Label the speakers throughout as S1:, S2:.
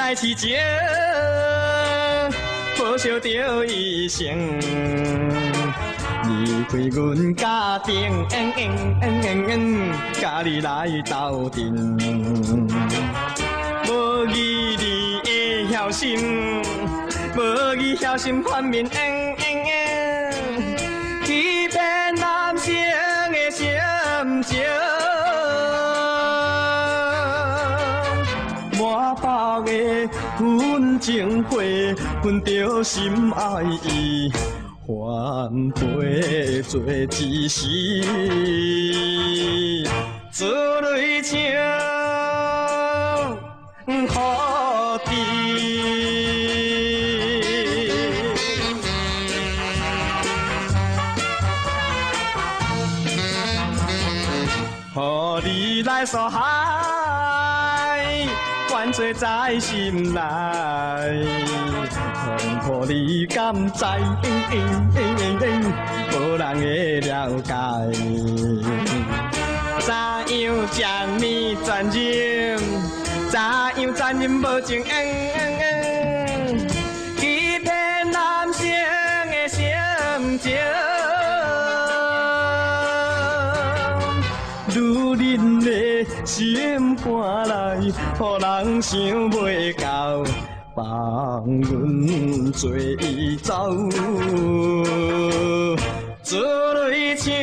S1: 爱痴情，报销着一生，离开阮家庭，甲你来斗阵，无义你会晓心，无义晓心反面，欺骗男生的心情。 满腹的温情花，分着心爱意，换配做一时，做泪情好滴。予你来所害。 万岁在心内，痛苦你敢知？无人会了解。怎样将你全忍？怎样全忍无情？欺骗男生的心情。 如恁的心肝内，予人想袂到，放阮做伊走，做泪情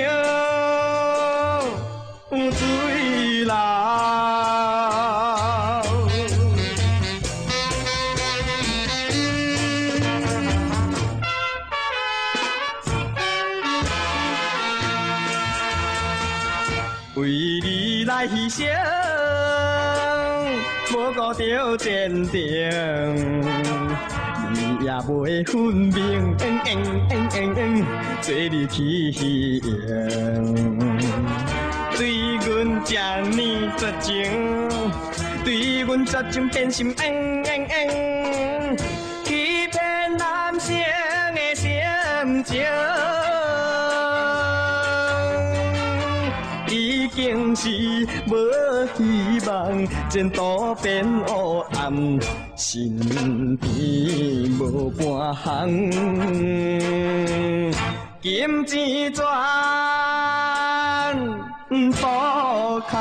S1: 水流。为你来牺牲，无顾着坚定，你也袂分明，做你去用。对阮这呢绝情，对阮绝情变心，欺骗男生的心情。 已经是无希望，前途变黑暗，身边无半项，金钱全不空。